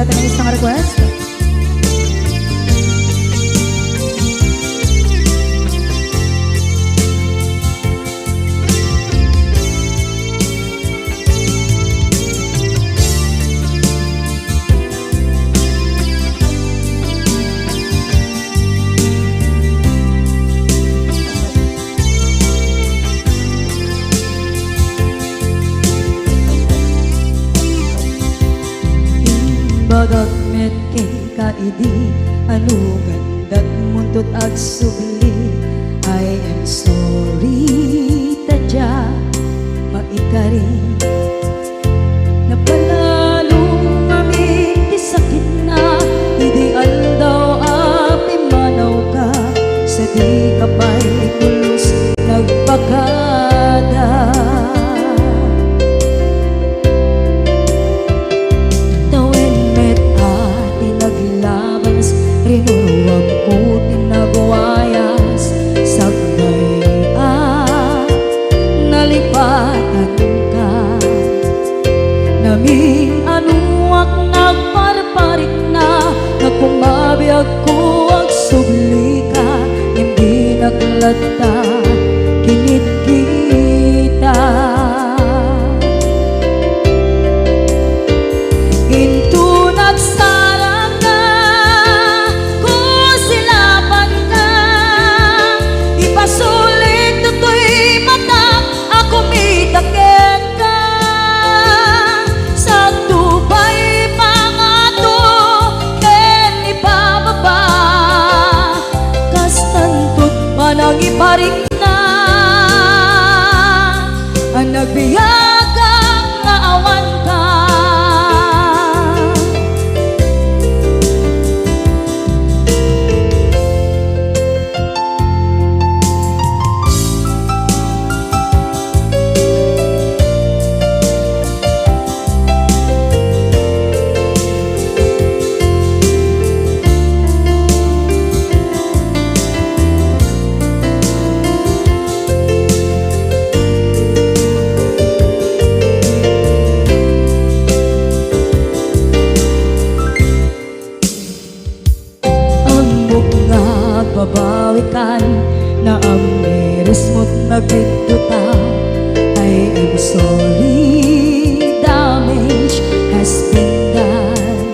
sa ating isang request. Bagat met kay kaidi anugan dat muntot ag subli. I am sorry tadya maikari napalalong aming di sakit na ideal daw api manaw ka sa di kapay pulos nagpakada. Rinuruwag ko tinagwayas sagnay nalipatan ka namin anuak nagparparit na nagkumabiyag ko ang subli ka hindi naglata kinit kita into nagsarang sulit to'y mata ako mitaken ka sa tubay pangato ken ibababa kastantot manang iparik na ang nagbiyagang nga awan ka. Babawikan na ang miris mo't nagpituta. I am sorry, damage has been done.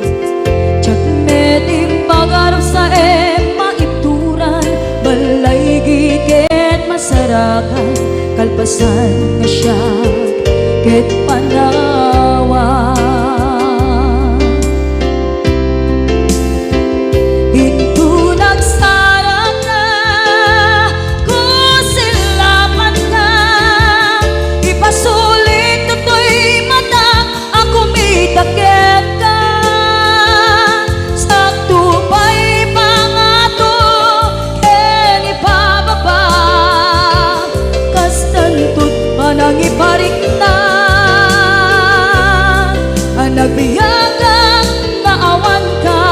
Tsak meting pagarap sa maituran balay gigit masarakan kalpasan nga siya ket panawa. Iparik na ang nagbiyagang naawan ka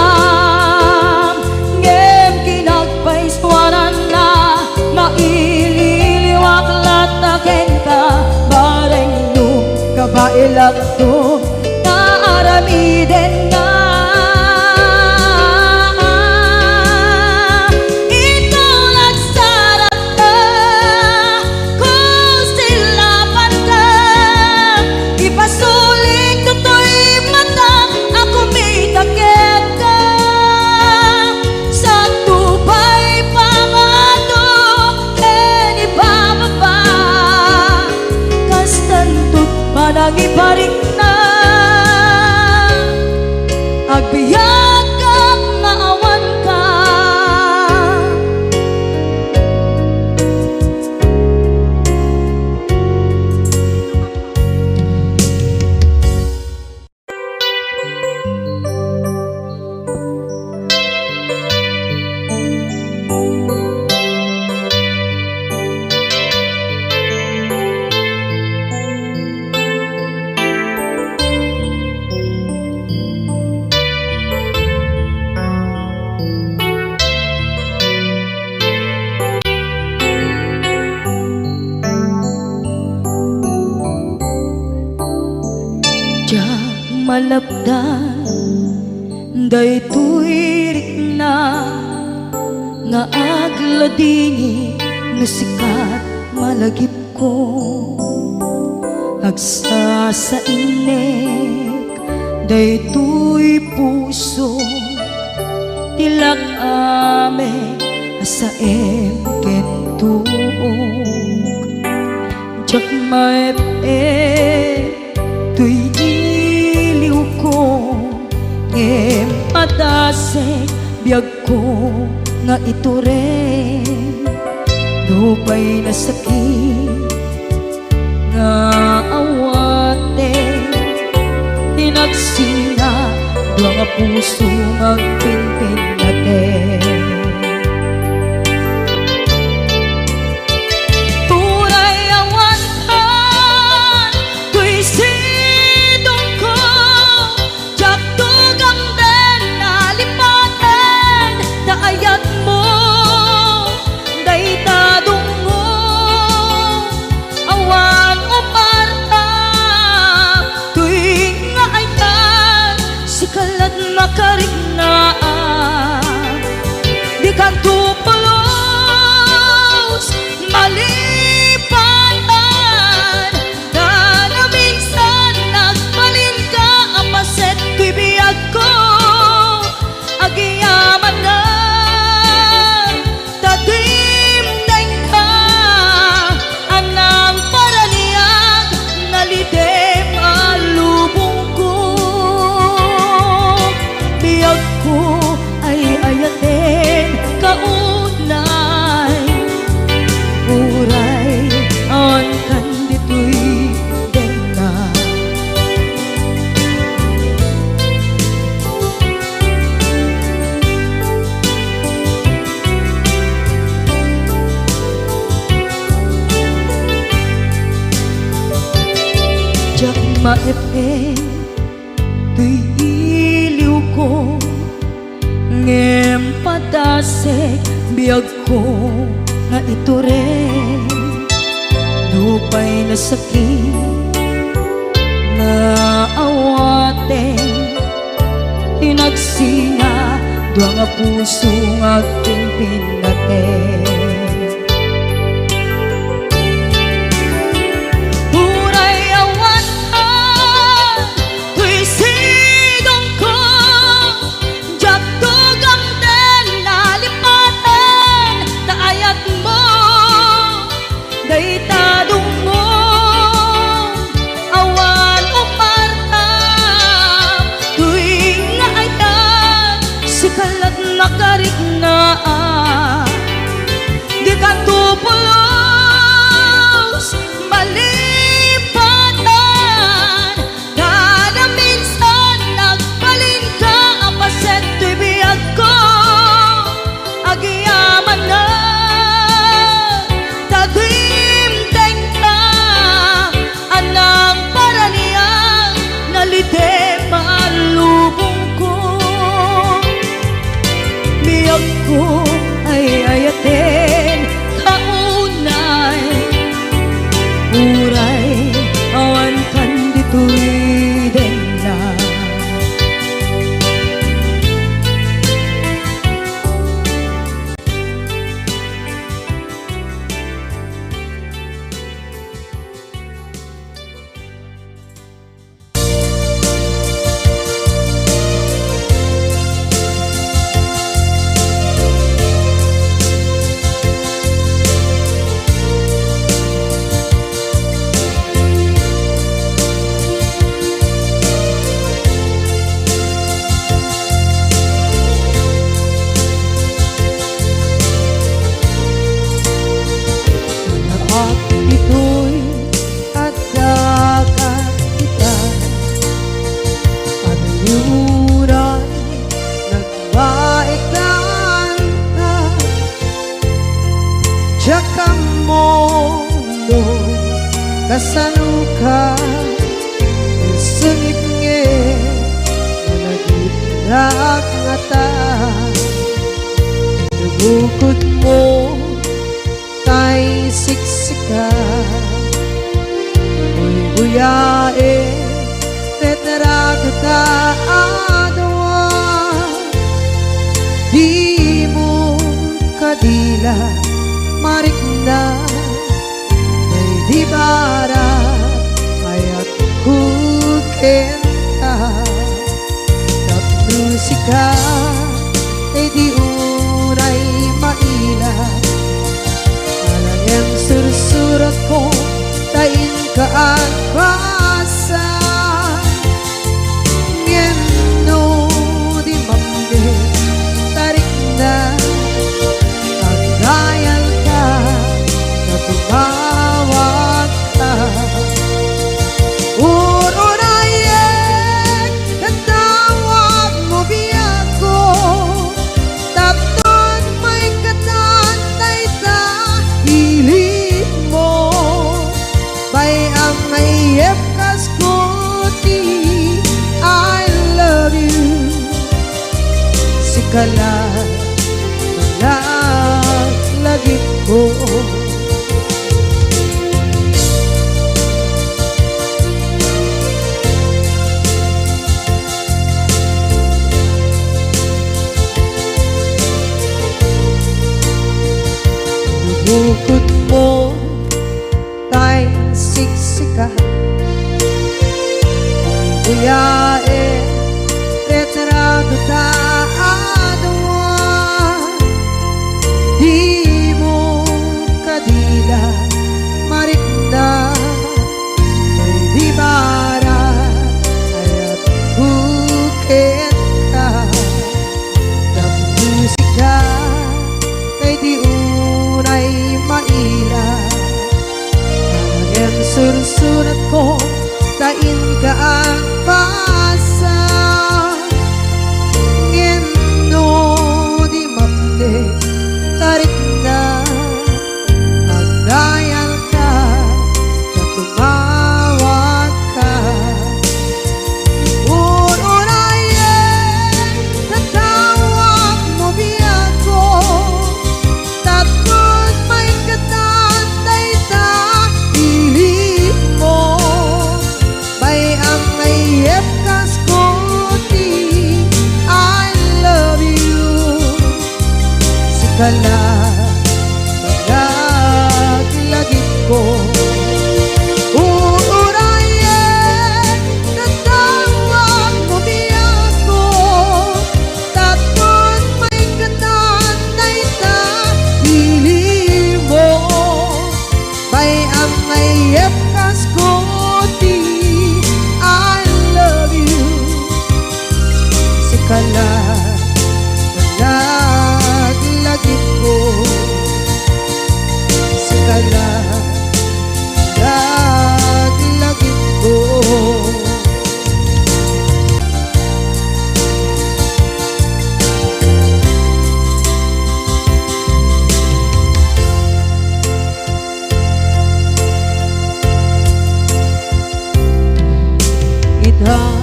ngem kinagpaiswanan na maililiwak lataken ka bareng nung kabailak to naaramiden na. Iparik na agbiyak ang naawan ka. malapdan Daytoy rikna nga agladini nga sikat malagip ko agsa sa inek daytoy puso tilak ame asa kentuog jak maep tuy iliw ko ngem padasek biyag ko nga ito rin lupay na sakit nga awate hinagsinga dua nga puso magpinpin natin puray awantan tuy sidong ko jak tugang den nalipaten taayat mo daytadong mo awan umarta tuwing nga ayan sikalat makariglaan di ka tupulos malipanan na na minsan nagbalin ka apaset tuy biyag ko agiyaman na tatimdeng ka anang paraniyag nalidem alubong ko biyag ko ay ayaten kaunay uray awan kan ditoy denga jak maepen tuy iliw ko ngem padasek biyag ko nga ito rin lupay na sakit na awaten hinagsinga dua nga puso nga pinpin natin puray awantan tuy sidong ko jak tugang den nalipaten taayat mo daytadong mo awan umarta tuwing nga ayan sikalat makarigna di ka tupulos malipatan kada minsan nagbalin ka apaset tuy biyag ko agiyaman na tatimdeng ka anang paraniyang nalidem alubong ko biyag ko ay ayaten kaunay uray awan kan ditoy denga at ito'y adagat kita at yuray nagbaikan ka tsaka mo no kasaluka sungit nge nagitnak nga ta nabukod mo tay siksika Uy buyae tetra ka adwa maila marikna may di bara ayat kukenta musika ay di unay maila alang sursurat ko tain ka at basa ngeno di mamde tarik na kagayal ka na tumawag ka kala lagi ko bukod mo tayong siksika buyae retrado di mo kadila marikna may di bara ayat bukit ka ng musika ay di unay maila ang sursurat ko tain ka ang pasa ngeno di mamde tarik na magdayal ka na tumawag ka unayen tatawag mo biyan ko tapos may katantay ta pilit mo may ang mayep kas kuti I love you sikala lagi ko uurayan tatawag mo biyak ko tapos may katanay ta pili mo may ang mayep kas kuti I love you sikala lagi ko sikala lagi ko idhan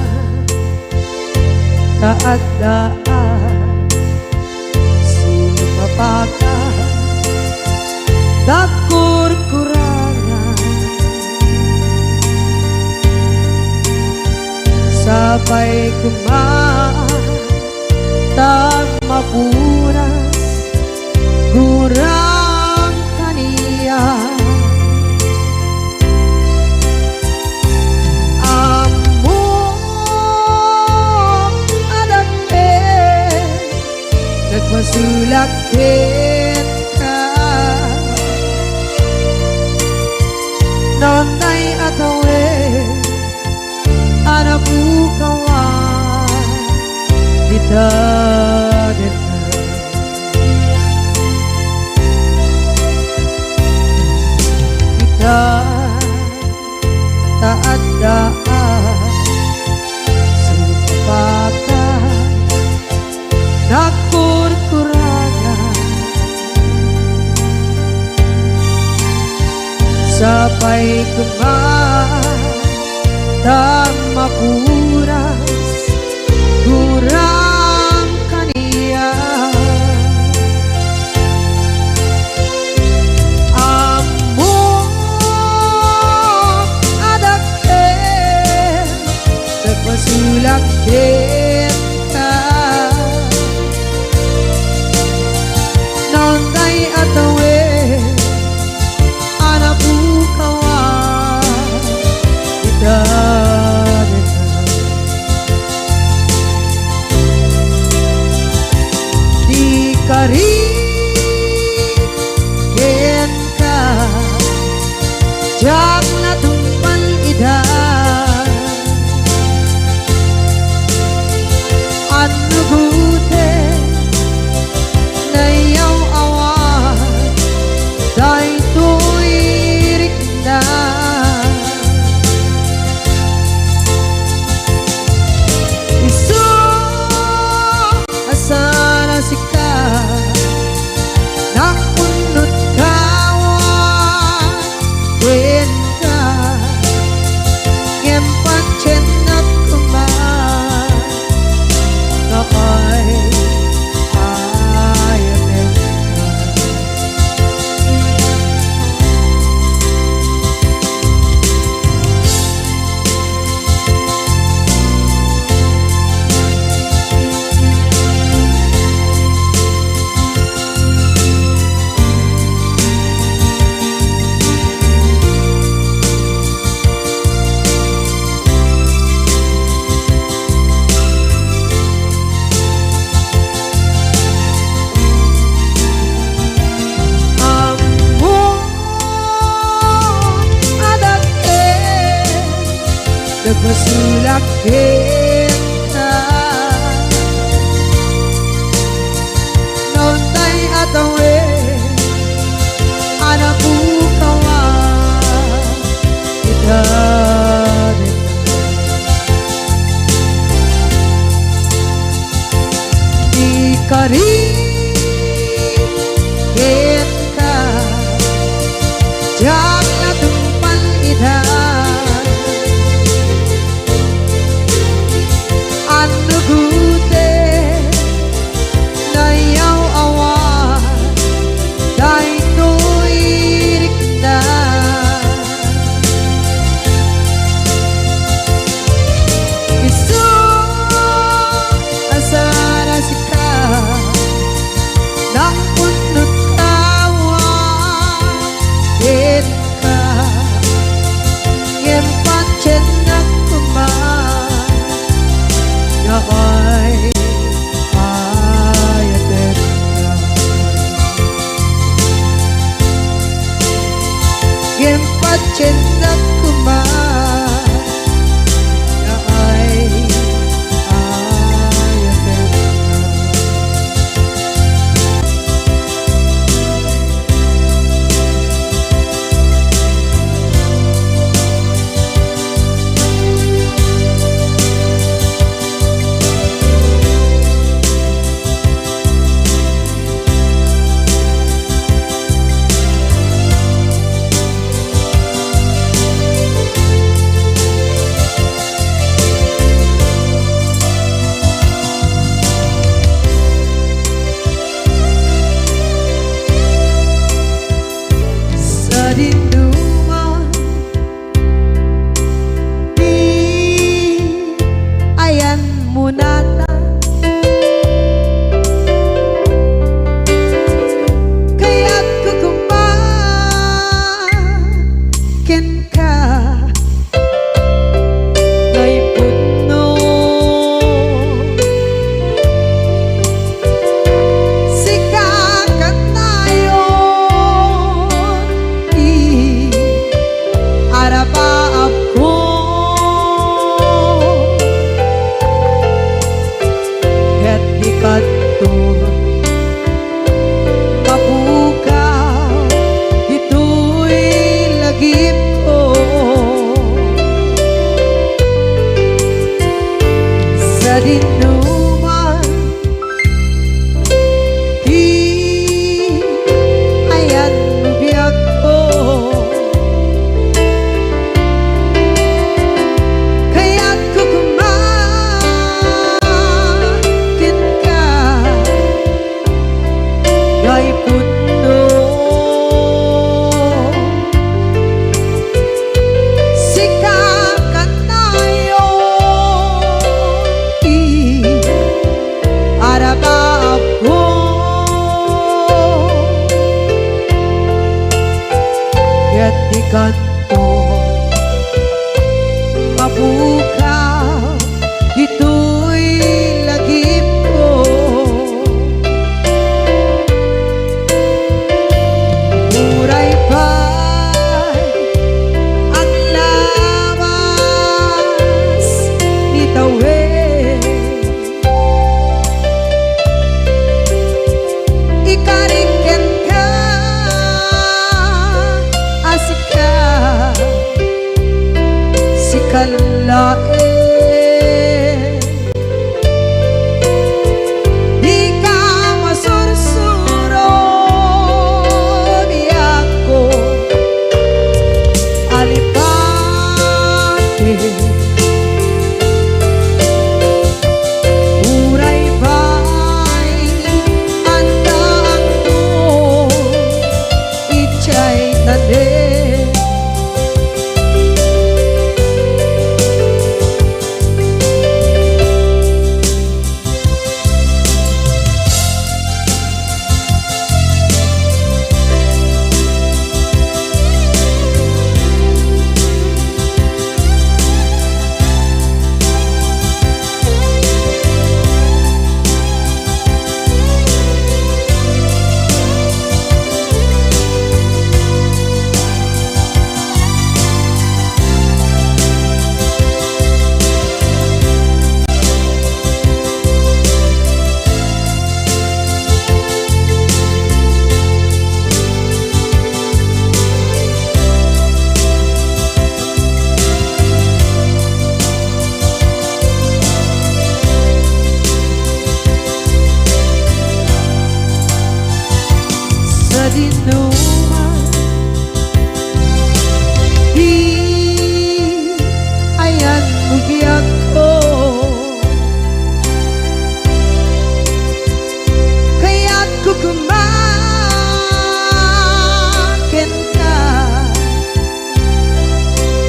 kaadaan sumapaka dakur-kurangan sabay kumaan tag mapunas gurang kaniya among adake nagmasulakit ka nonay atawe anabukawan dita kita taadaan sumpakan nakur-kurangan sabay kumaan tang mapuras gurang kaniya among adake nagmasulakit ka nonday ato nagmasulak kita. Noon tay atawe anak bukawa kita di kari kita jak na tumpan ita ano gute na yaw awan dahil tuirik na isu asara sika nang punot kawa ka ngem pancen nak kuman na ay ayaten ka ngem pancen nak kuman na ay ayaten ka. Sa dinduman di ayan munata kaya't kukumakin ka ngay puno sikakat nayon araba ako ket di kadto mapukaw dito'y lagip ko sa dinuman di ayan biyak ko kaya't kukumakin ka ngay puno sikakat nayon araba ako kaya't di kanto mapukaw dito'y lagip ko muray pa'y ang lawas ni tawe ikariken ka asika sikalae di ka masursuro biyak ko alipate muray pa'y andaan ko ichay tade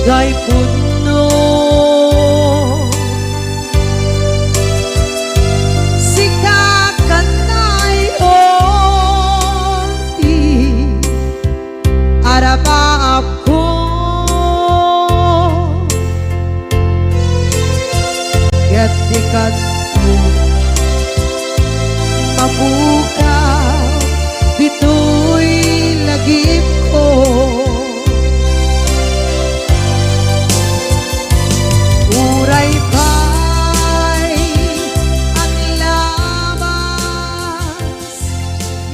Gay puno Sikakanay oti Araba ako Gatikat mo Mabukaw Dito'y lagip ko Uray pa'y ang labas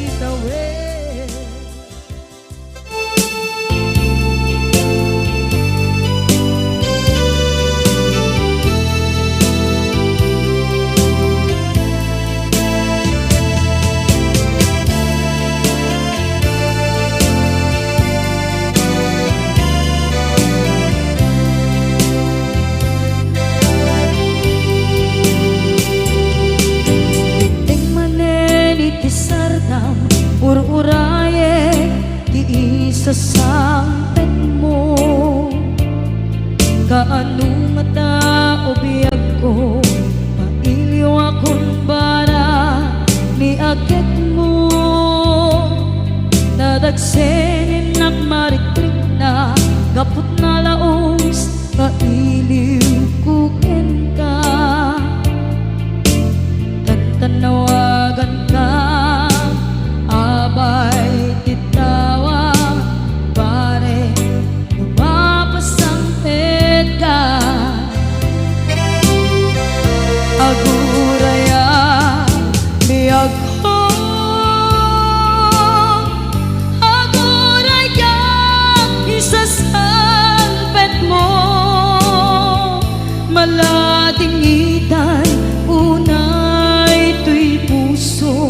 itawid Ting manen iti sardam Ur-uraye Ti isa sampet mo Kaano nga tao biyag ko Mailiw akong bara Ni agit mo Nadagsenin nagmarikrik na Gapot na laos Mailiw kukin ka Tanawagan ka Abay titawa Pare Lumapasangpit ka Aguraya Biyag ko Aguraya Isasangpit mo Maladingitan Unay to'y puso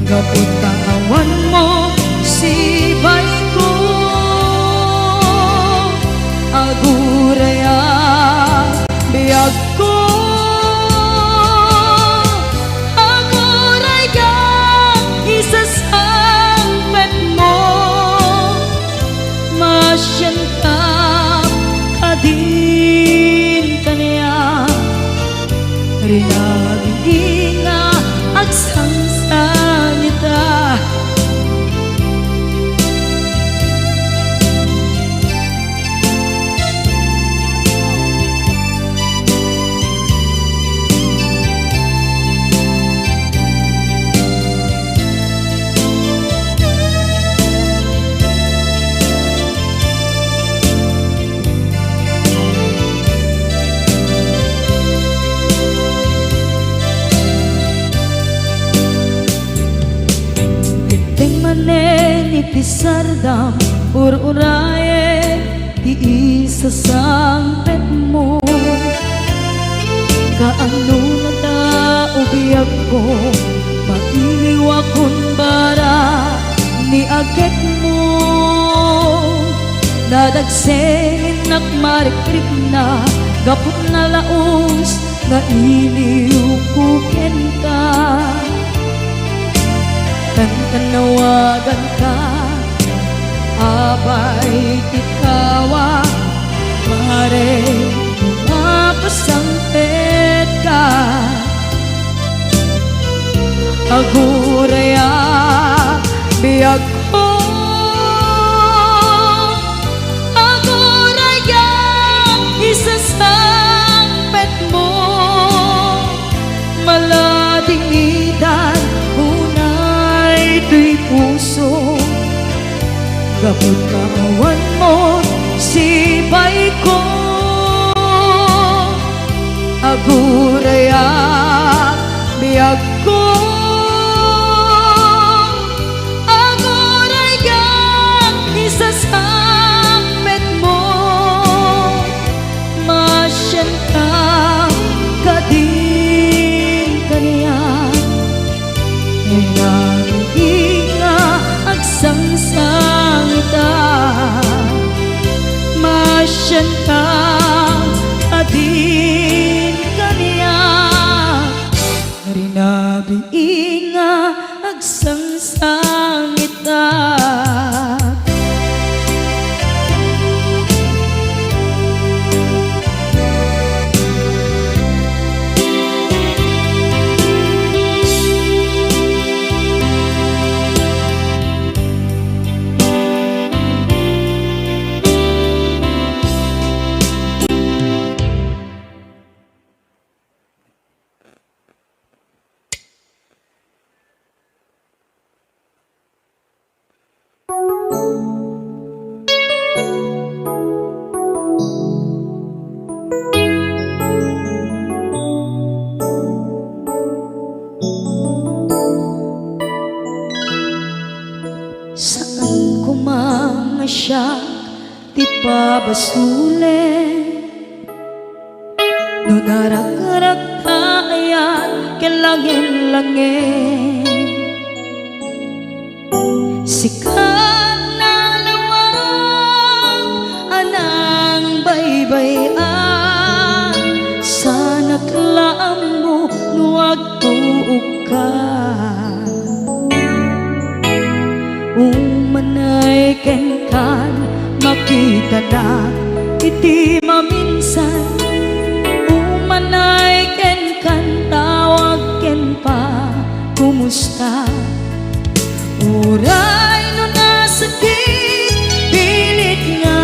Gapot kawan mo Sibay ko Aguraya Biyag ko Aguraya Isasangpet mo Masyan ka Kadin kaniya Rinabing nga agsangsangita Ting manen iti sardam Ur-uraye Ti isa sampet mo Kaano na tao biyag ko Mailiw akong bara Ni agit mo Nadagsenin nagmarikrik na Gapot na laos Nga iliw kukin ka Tanawagan ka Abay tikawa Mare Mapasangpit ka Aguraya Biyag ko Aguraya Isasangpet mo Maladingitan Ito'y puso Gapot kawan mo Sibay ko Aguraya Biyag ko Aguraya Isasangpet mo Masyan ka Kadin kaniya Inga agsangsangita Masyan ka Adin kaniya Rinabi nga agsangsangita ti pabasulen. No narak-arak tayan kelangin-langin, sikat na lawang anang baybayan. Sana klaam mo nuwag tuog ka, umanay ken kan makita na iti maminsan. Umanay ken kan tawag ken pa kumusta. Uray no nasakit pilit nga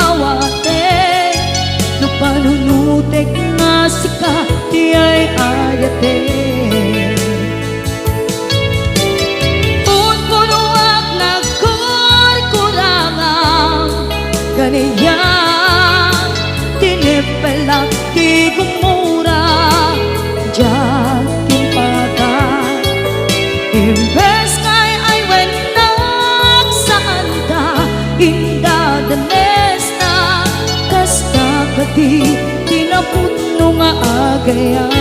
awate, no panunutek nga sika di ay ayate. Punpunuak nagkurkurangang ganiya, tinipelak di gumura diyan timpagan. Imbes ngay ay wenak saan ka indadanes na, kasta kati tinaputno nga agayan.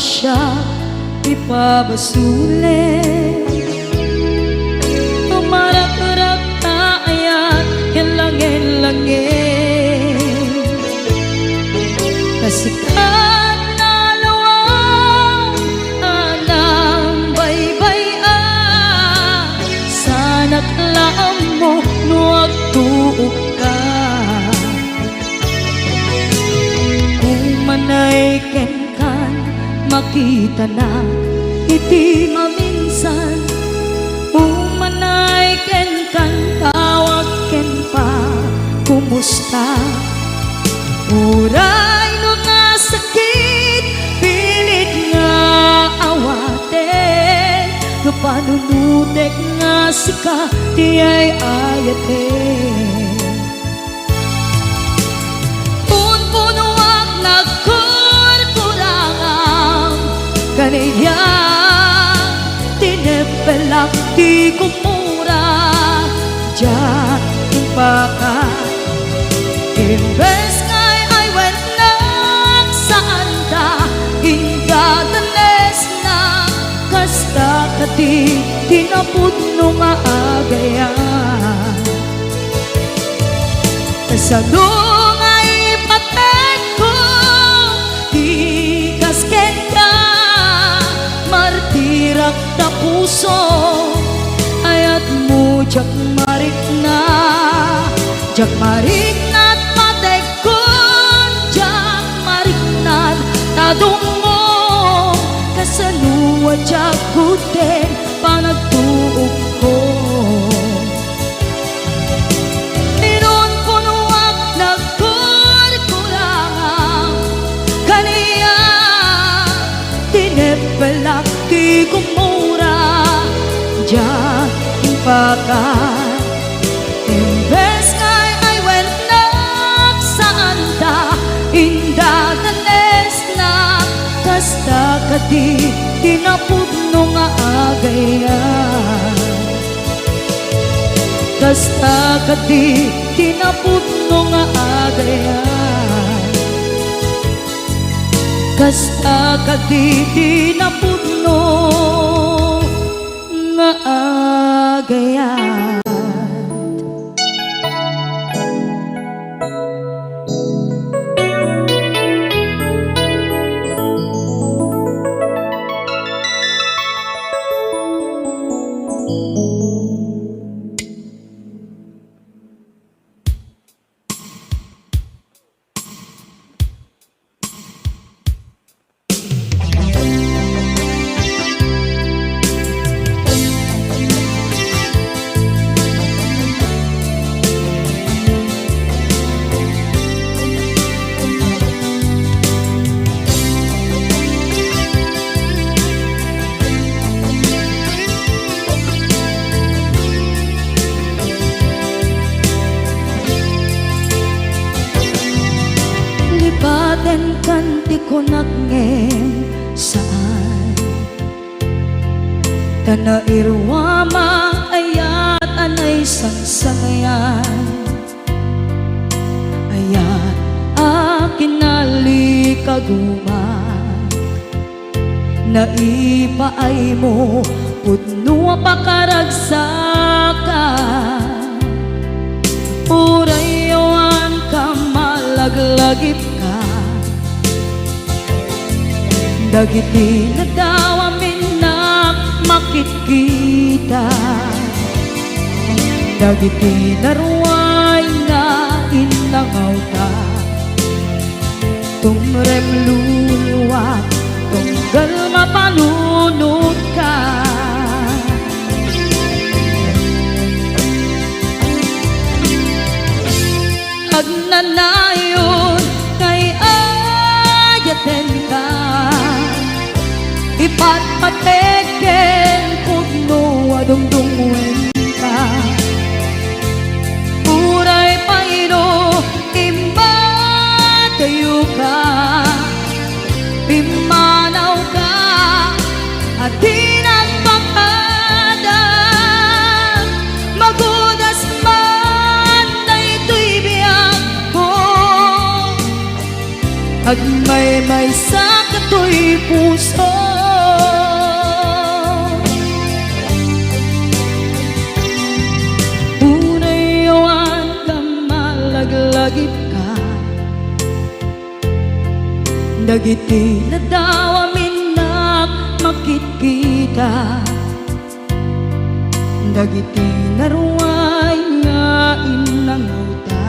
Siya ipabasulen, tumarak-rak tayan kelangin-langin, kasikat na lawang anang baybayan. Sana klaam mo nuwag tuog ka, umanay ken makita na iti maminsan. Umanay ken kan tawag ken pa kumusta. Uray no nasakit pilit nga awate, no panunutek nga sika di ay ayate. Punpunuak ganiya, tinipelak di kumura diyan timpakan. Imbes ngay ay wenak saan ta indadanes na, kasta kati tinaputno nga agayan. Kasano nga ipateg ko di kasken ka, martirak na puso ayat mo jak marik na at patay ko, jak marik na tadong mo. Kasaluwa jak kuten panagtuog ko, inon punuak nagkurkurangang kaniya, tinipelak di kumura diyan timpakan. Imbes ngay ay wenak saan ta indadanes na, kasta kati tinaputno nga agayan. Kasta kati tinaputno nga agayan. Kasta kati tinaputno nga agayan. Aten kanti ko nagngem saan Tana irwama ayat anay sangsangayan Ayat akin nalikaguma Naipaay mo pudno pakaragsaka Urayawan ka malaglagip ka Dagiti na daw amin na makikita Dagiti na ruway na inangaw ta Tumrem luluwak tunggal mapalunod ka Agnanayon kay ayaten ka Ipatpateken pudno adungdungwen ka Uray paino imbatayo ka Pimanaw ka at di nagpakada Magudas man na ito'y biyak ko Agmay-may sa kato'y puso Unayawan ka malaglagip ka Dagiti na daw amin na makikita Dagiti na ruway nga inangauta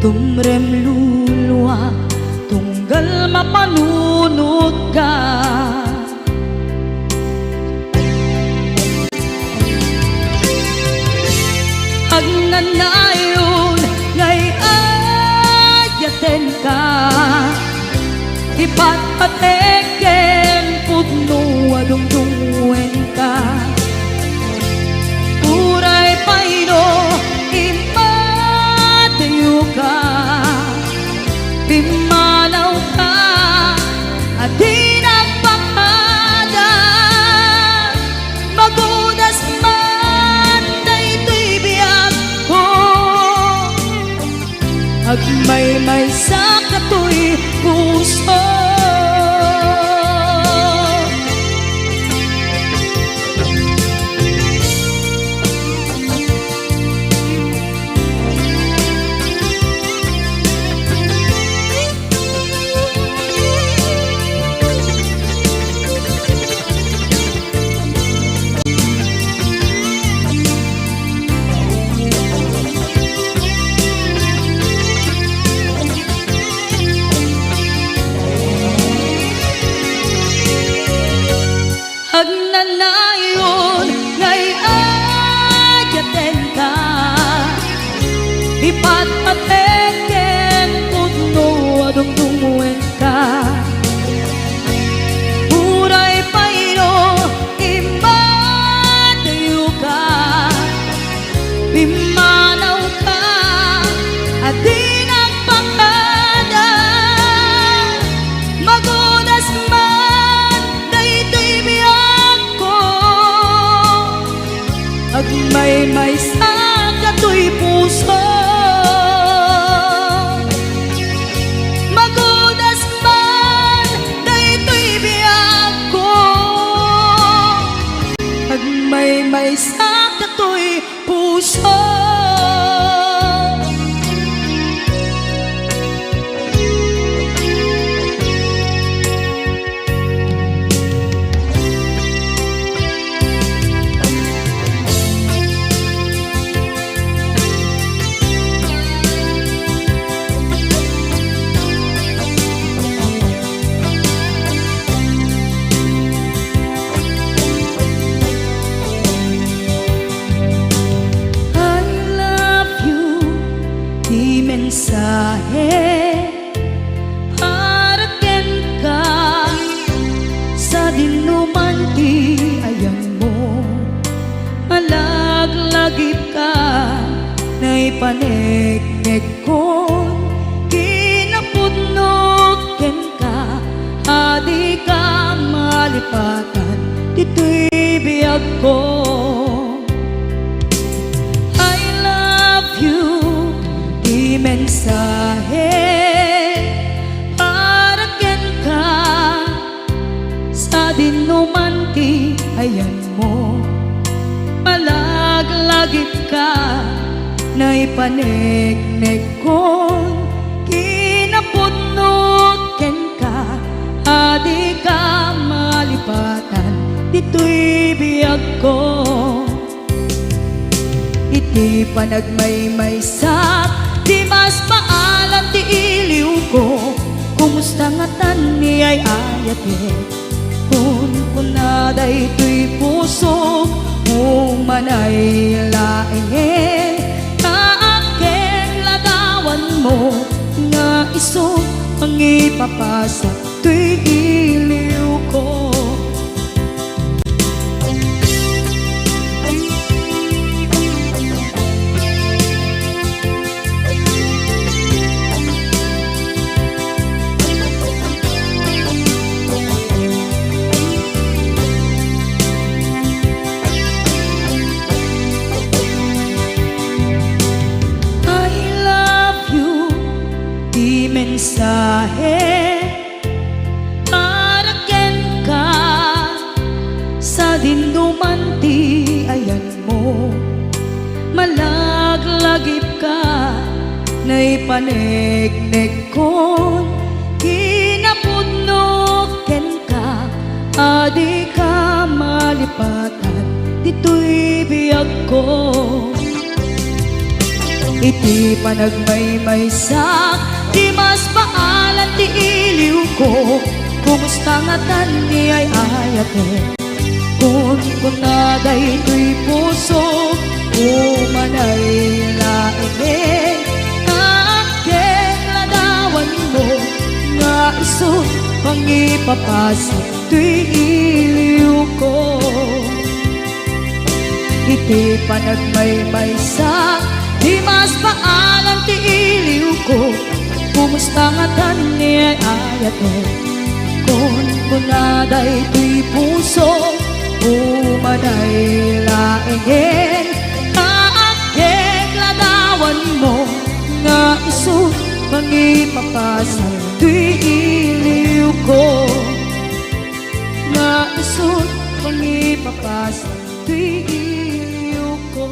Tumrem luluwa tunggal mapanunod ka Agnanayon ngay ayaten ka Ipatpateken pudno adungdungwen ka Uray paino imatayo ka Pimanaw ka at di nagpakada Magudas man na ito'y biyak ko Agmay-may sa kato'y puso Agnanayon ngay ayaten ka Ipatpateken pudno adungdungwen ka Uray paino imatayo ka Pimanaw ka at di nagpakada Magudas man na ito'y biyak ko Agmay-may sa kato'y puso Magudas man na ito'y biyak ko Agmay-may sa kato'y puso mensahe haraken ka sa dinuman ti ayang mo malaglagip ka na ipaneknek ko kinapo malipatan, dito'y biyag ko. I love you, di mensahe para ken ka sa dinumanti ayan mo. Malaglagip ka na ipanegnek kon kinapudnot ken ka, adi ka malipatan, dito'y biyag ko. Iti panagmaymaysak, di mas maalam ti iliw ko. Kumusta nga tan ni ay ayate, kun kunaday to'y puso umanay laeng. Kaaken ladawan mo nga iso ang ipapasa to'y iliw ko. Mensahe para ken ka sa dinumanti ayan mo. Malaglagip ka na ipanegnek kon kinapudnot ken ka, adi ka malipatan, dito'y biyag ko. Iti panagmaymaysak, di mas paalan ti iliw ko. Kumusta nga tan ni ay ayate, kun kunaday to'y puso umanay laeng. Kaaken ladawan mo nga iso pangipapasa to'y iliw ko. Iti panagmaymaysak, di mas paalam ti iliw ko. Kumusta nga tan ni ay ayate, kun kunaday to'y puso umanay laeng. Kaaken ladawan mo nga iso pangipapasa to'y iliw ko. Nga iso pangipapasa to'y iliw ko.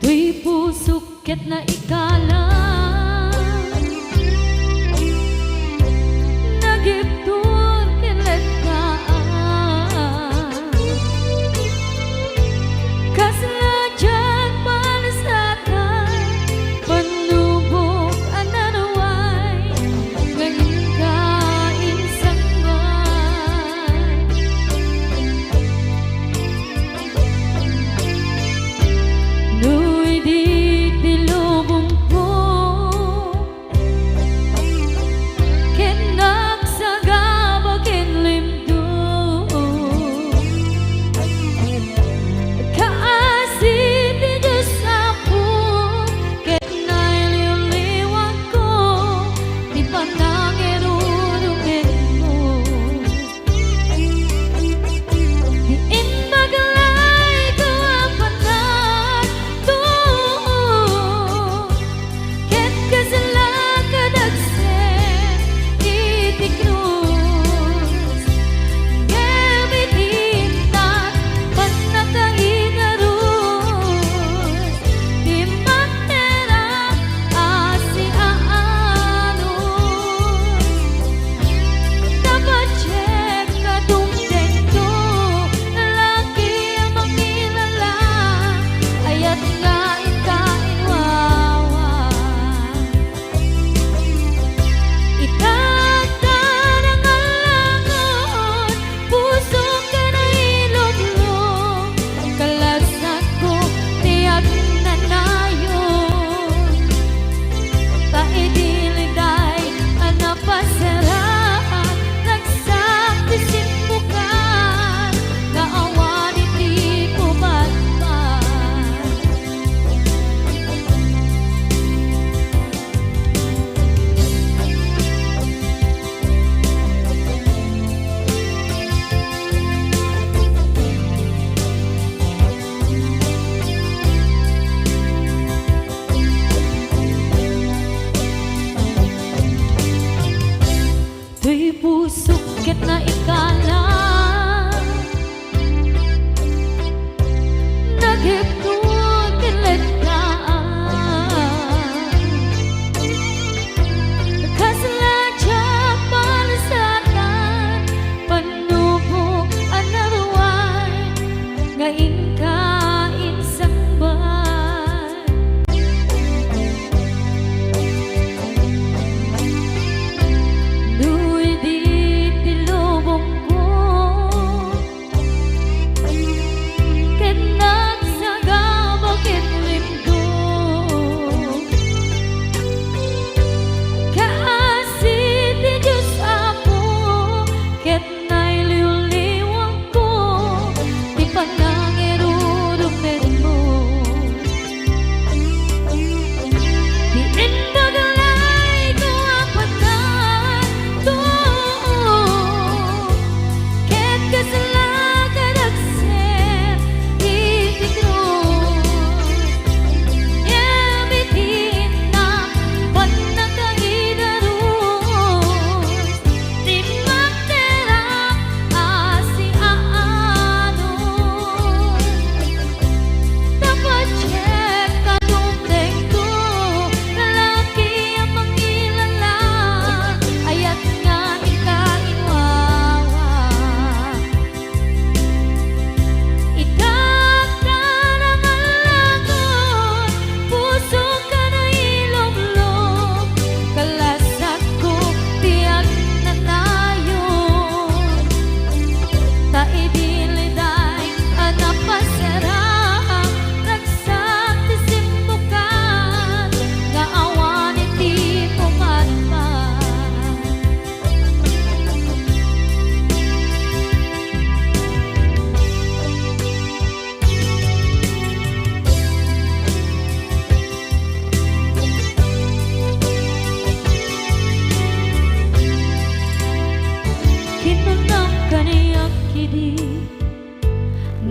Tuy pusok ket na ikalang Tuy pusok ket na ikala naghipnot kilit ka kasaladya palasatan panubok another one ngayon ka insang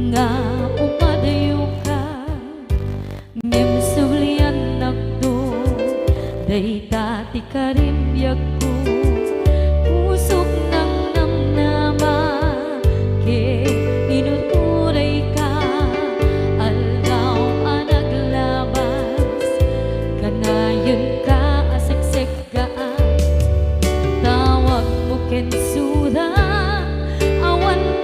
nga upadayo ka ngem sulian nakdo day dati karimbyak ko pusok ng namnama ke inuturay ka alaw anaglabas kanayon ka aseksek gaan tawag mo ken suda awan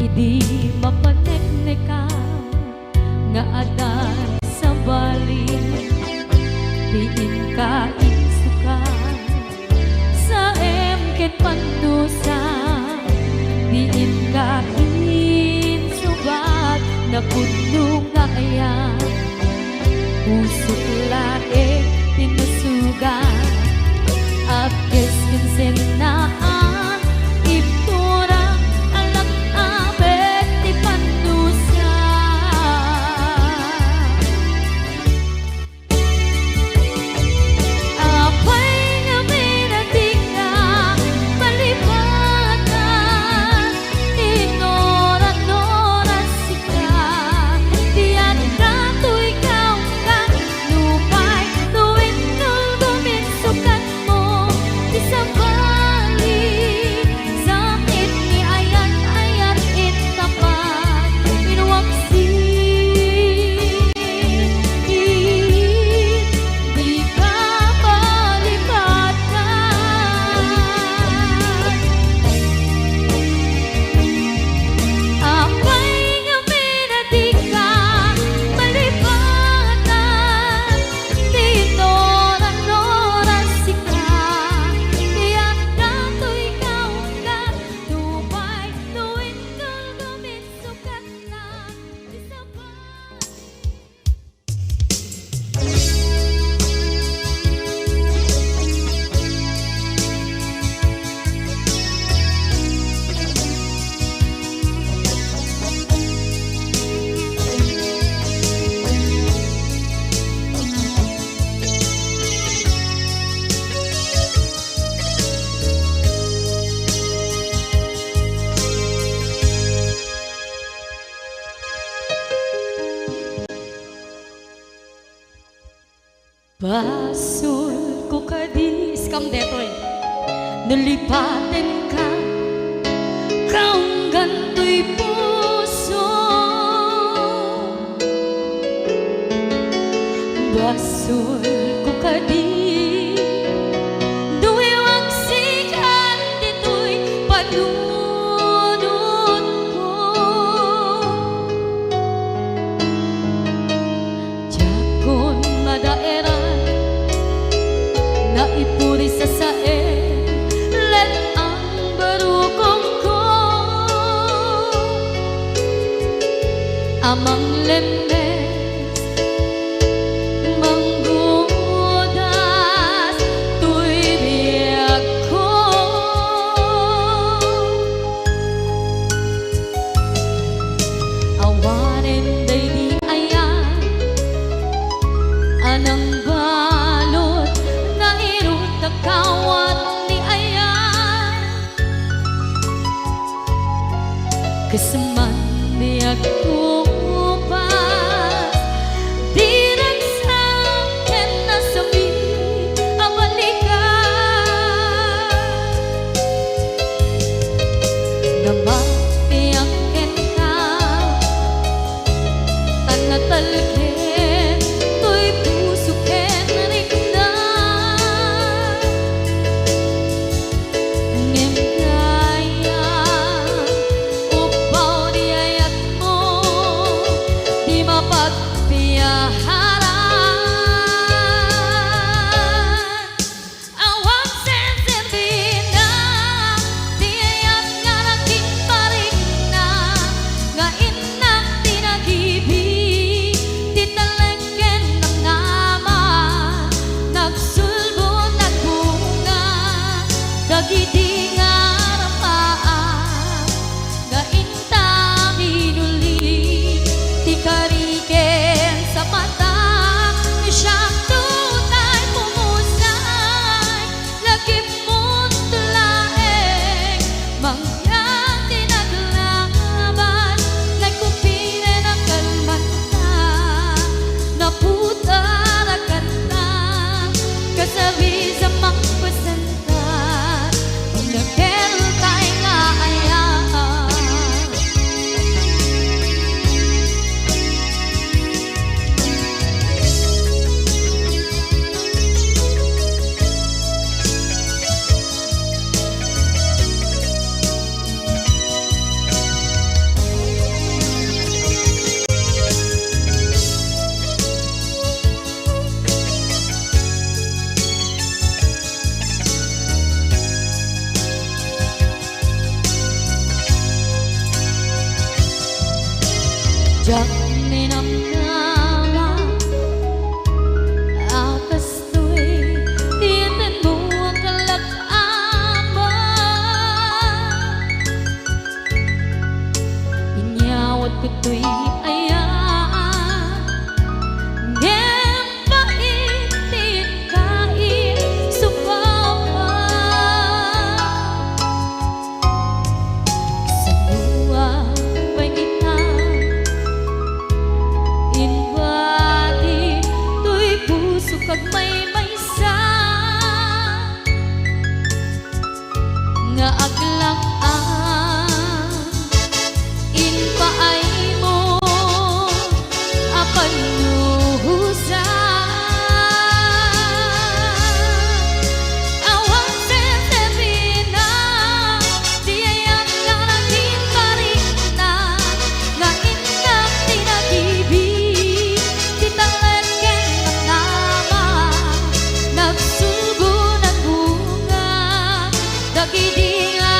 idi mapanekneka nga adan sa bali diin ka insuka sa emket pandusa diin ka insubat na puno nga ayan pusok lae tinusugan at kiskinsin na iptura alang abet di pandusa apay nga minatika palibot nalipatin ka kaung ganto'y puso basol ko kadi duwewang sikan dito'y panunod ko jakon madaeran na ipuri sa sae let ang barukong ko amang lemes manggudas tuy biyak ko awanen day di ayan anang balot na irot na kawat ni ayan kasaman biyak ko pas di nagsakin na sabi ang balikan na mapiyakin ka tanatalkin to'y pusukin rikdan ngem kaya upaw di ayat mo di mapagpiyaharan awang sensirbin na di ayat nga nagkiparing na nga inak tinagibig di talengken ng nama nagsulbo nagbunga dagidi nga rapaan nga intang inuli ti kariken sa mata ni siyang tunay pumusay lagim mo't tulaeng mangyang tinaglaban nagkupire ng kalmanta naputarakan na kasabi sa magpasantan pag nagkeltay nga ayaan jak ninamnama akas to'y tiyanan mo ang kalak-ama inyawat ko to'y ayaan ngem paitin kain supawa sa luwa pangitan inwati to'y puso kag may maysa nga aglang-ang inpaay mo apan luhusa awang sensirbin na di ayat nga nagkiparing na nga inak tinagibig di talengken ng nama nagsugo ng bunga dagidi nga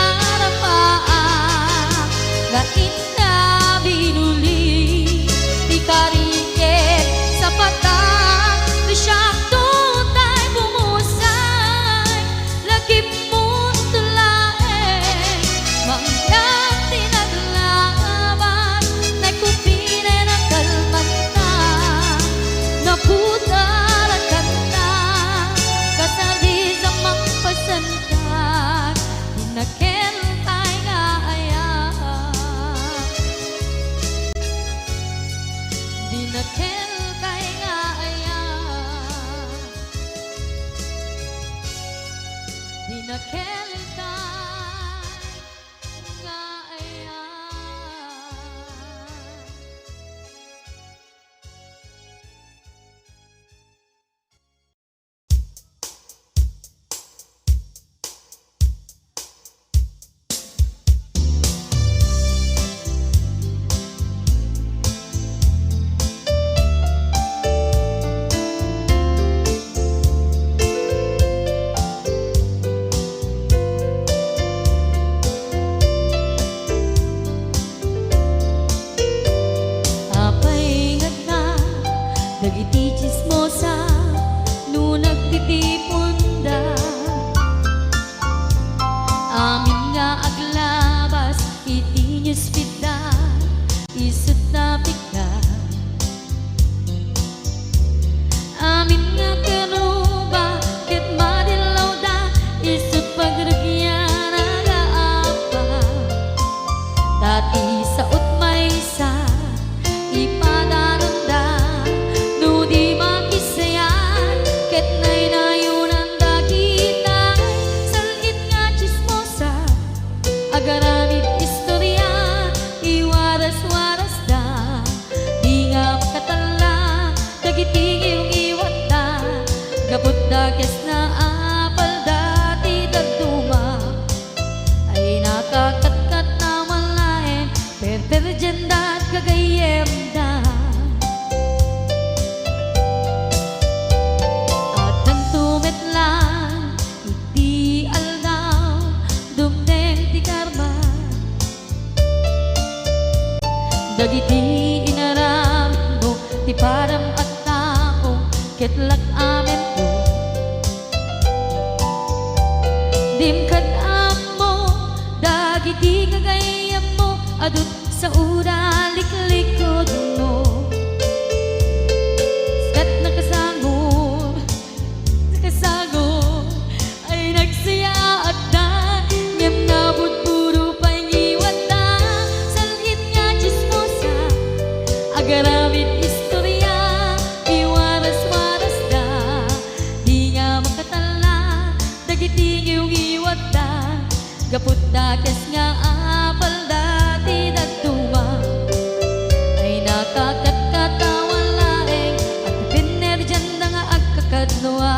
dagiti inaram mo ti param at tao ketlak amen mo dimkad mo dagiti kagayam mo adut sa ura liklikod mo skat nakasangod ay nagsaya at na ngem nabot puro pangiwat na salit nga chismosa agaramit istorya iwaras-waras da di nga makatala dagiti ngiyong iwat da gapot dakes nga apal dati dagtuma ay nakakatkatawa laeng at pipiner dyan na nga agkakadloa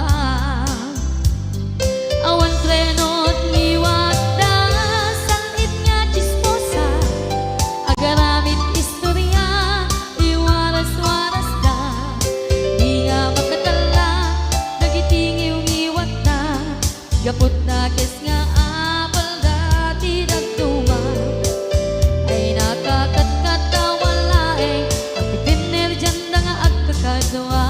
awan trenot ngiwat da salit nga chismosa agaramit istorya iwaras-waras da di nga makatala dagiti ngiyong iwat da gapot dakes nga apal dati dagtuma ay nakakatkatawa laeng at pipiner dyan na nga agkakadloa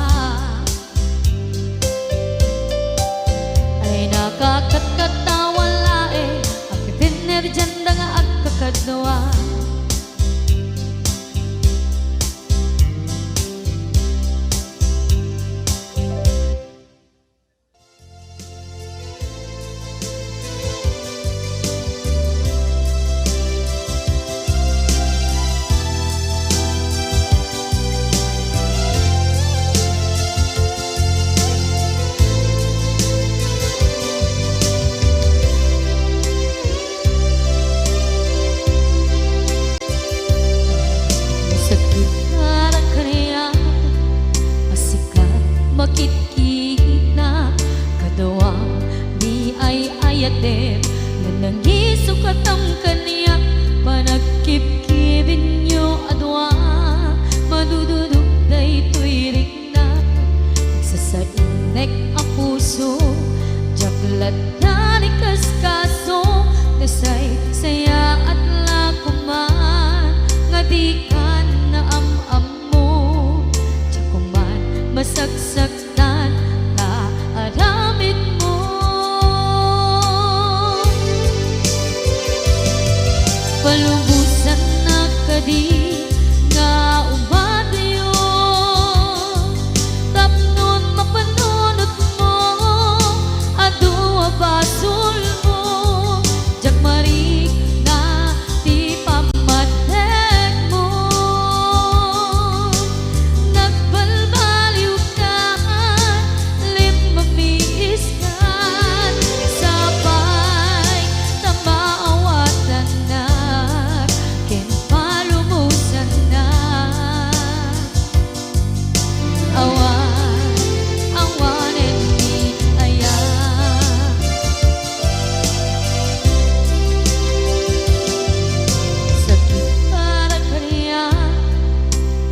ay nakakatkatawa laeng at pipiner dyan na nga agkakadloa sakit parang kaniya asikat makitkita kadawang di ay ayaten nanangisukat ang kaniya panagkipkibin nyo adwa madududog daytoy rikna nagsasainek ang puso jaklat na ni kaskaso nasay saya at lakuman nga di ka na am mo jakuman masagsaktan na aramid mo palubusan na kadi nga umadayo tapnon mapanunot mo adua basol mo jakmarik na ti pamatek mo nagbalbaliw ka limamiis ka sabay na maawatan na ken palumusan na awan and me ayan sakit para kaniya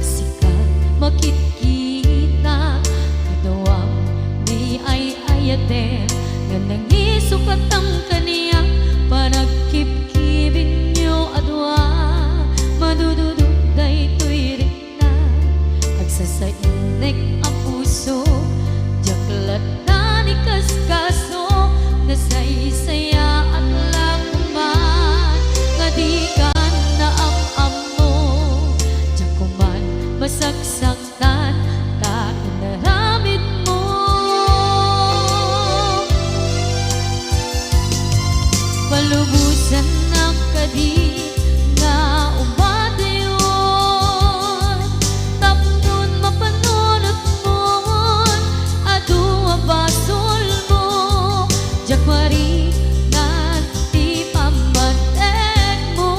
sikat makitkita kadawang di ay ayaten nga nangisukat ang kaniya panagkipkibin nyo adwa madududog daytoy rikna agsasainek ang puso jaklat na ni kaskaso nasaysaya at lakuman nga di ka na am mo jakuman masagsaktan ta inaramid mo palubusan na kadi nga umadayon tapnon mapanunot mo adua basol mo jakmari na ti pamatek mo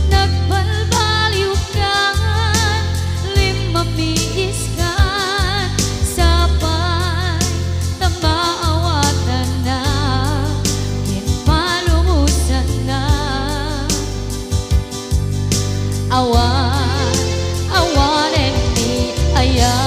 nagbalbaliw ka limamiis ka sabay na maawatan na ken palumusan na awan and me ayan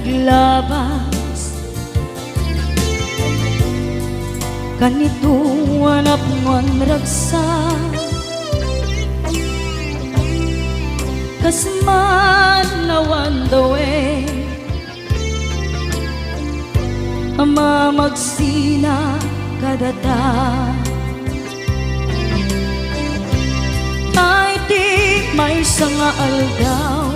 naglabas kanito anak man ragsa kasman nawan dawe ama magsina kadata ay di may sanga aldaw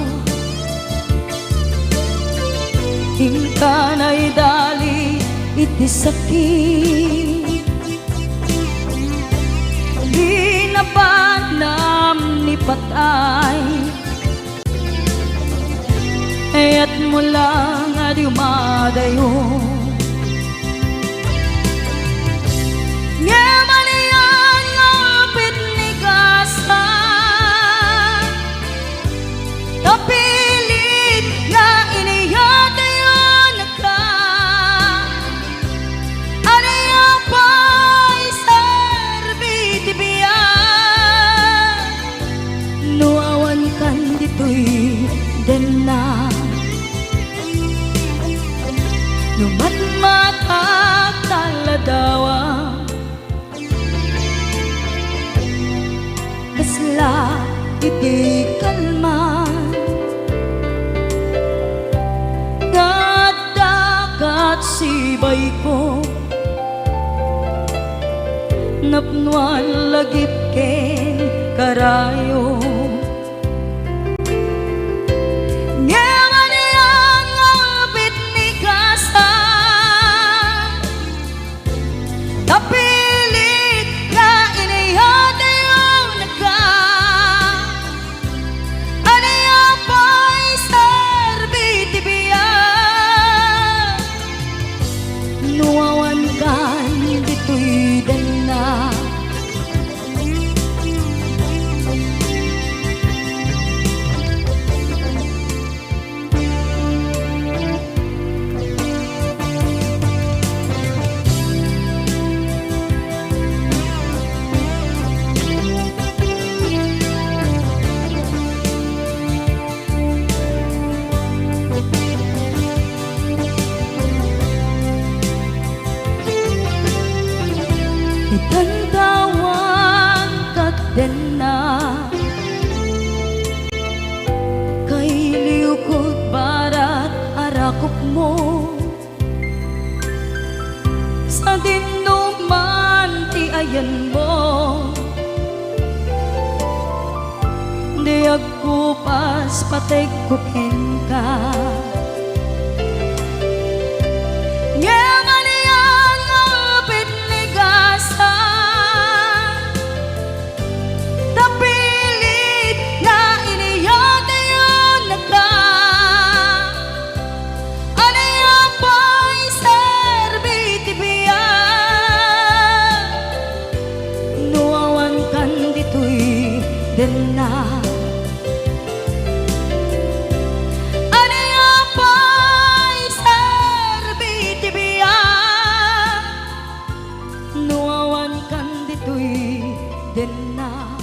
hingkanay dali iti sakit ginabanam ni patay at mula nga di umadayo nga maniyan nga pitnigasan kapilit nga iniyadayon ka aniya pa'y serbiti biyan nuawan kan dito'y den na numan makataladawa kasla iti kalman dagat sibay ko napnuan lagip ken karayo kapilit nga iniyadayon ka aniya pa'y serbiti biyan nuawan kan dito'y dana itantawan katen na kay liukod barat arakop mo sa dinuman ti ayan mo di agkupas patay kuken ka den na aniya pa'y serbiti biyan nuawan kan dito'y den na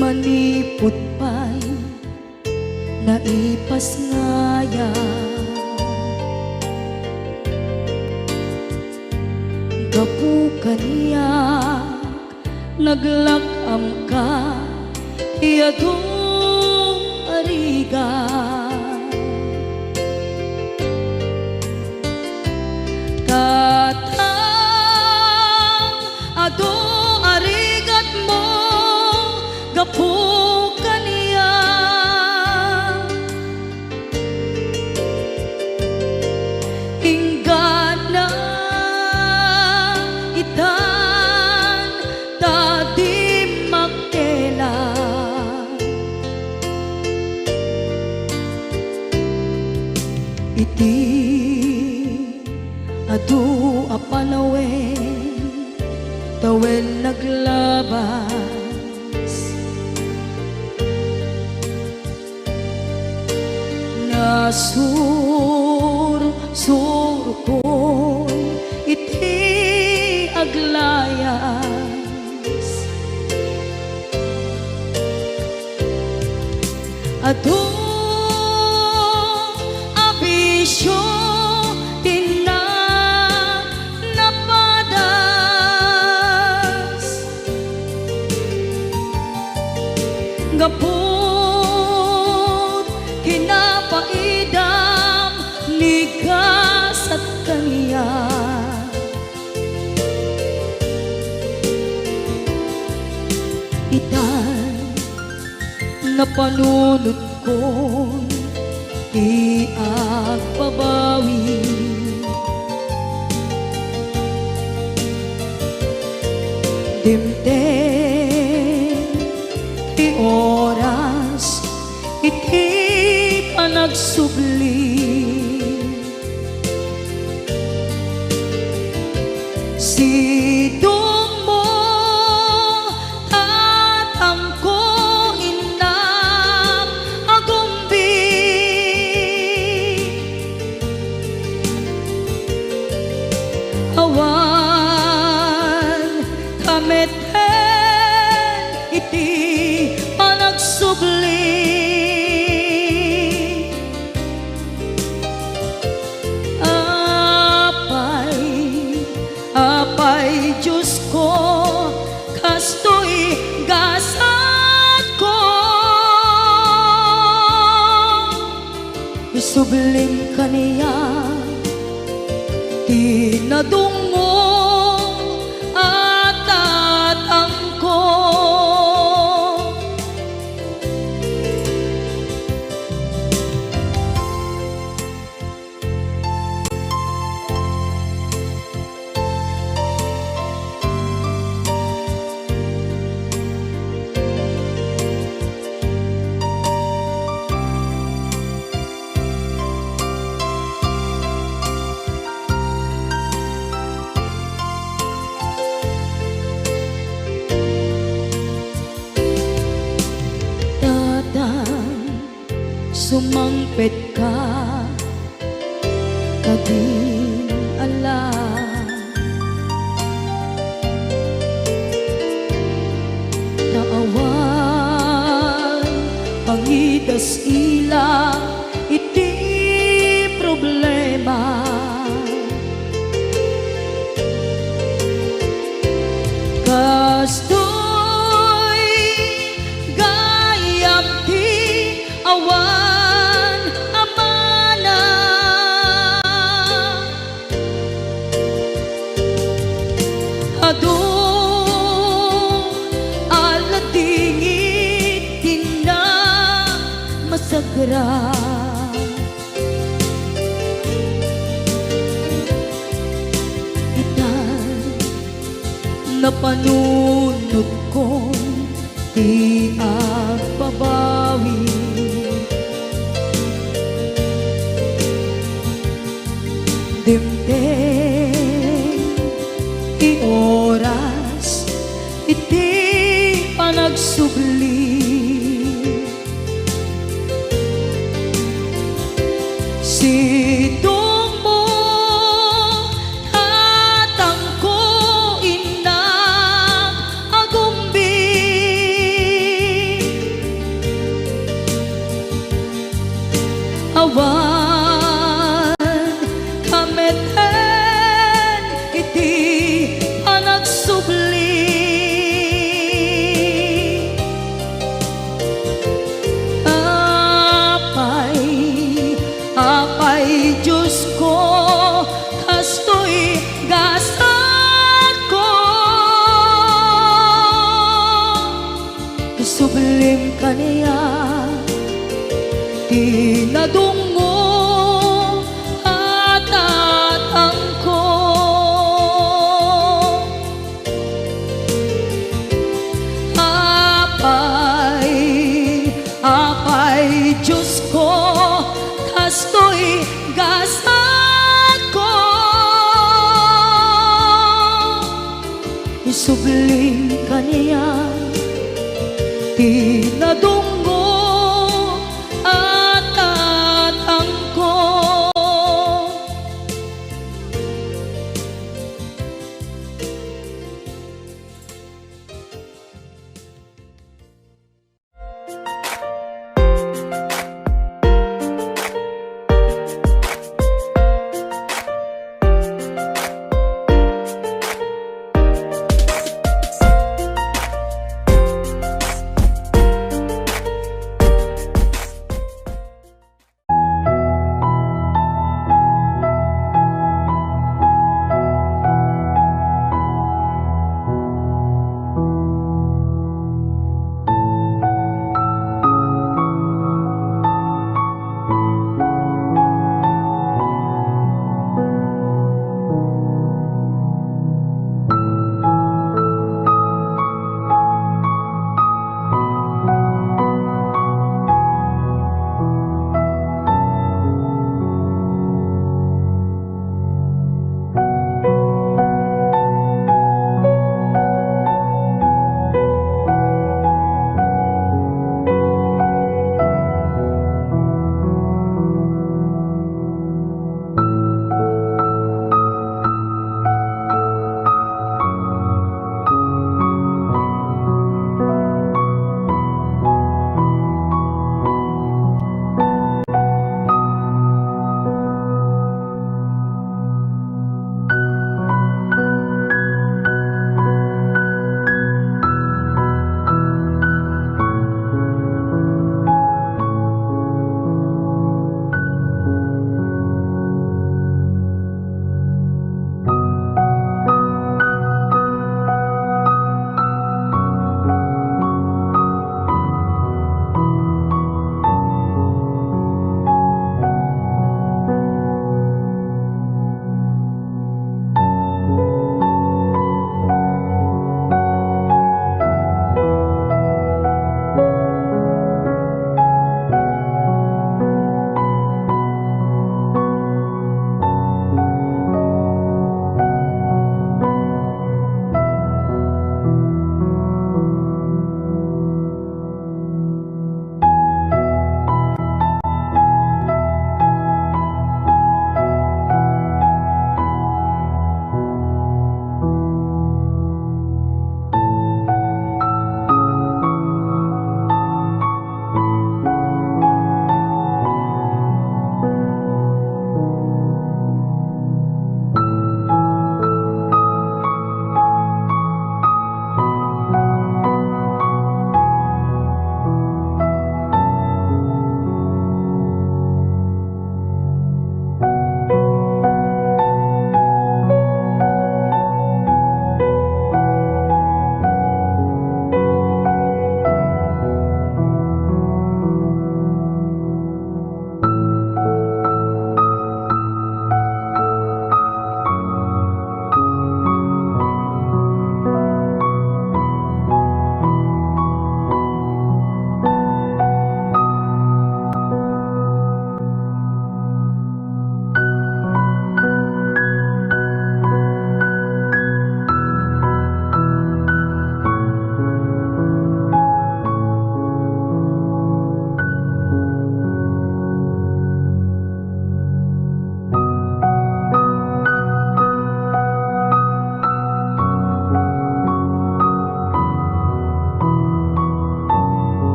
manipot pa'y naipas ngaya gapukan niya naglakam ka iyadong ariga katang ado arigat tawen naglabas. Nasur-sur ko iti aglayas, ado abisyo tina napadas, gapot kinapaidam nigas at kaniya. Itan na panunod ko di agbabawi, dimten ti oras iti panagsubli, sidong mo tatangko inang agumbi, awan kameten iti panagsubli, apay Diyos ko, kastoy gasat ko, isublim kaniya tinadungo at tatangko. Sumangpet ka kadin ala, naawan pangidas ila iti problema, kastoy gayam ti awan ado aladingit tina masagra, itan na panunod ko di agbabawi, dimten ti oras iti panagsubli, sidong mo tatangko inang agumbi, awan kameten iti panagsubli, subling kaniya, tinadunggo at tatangko.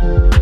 Thank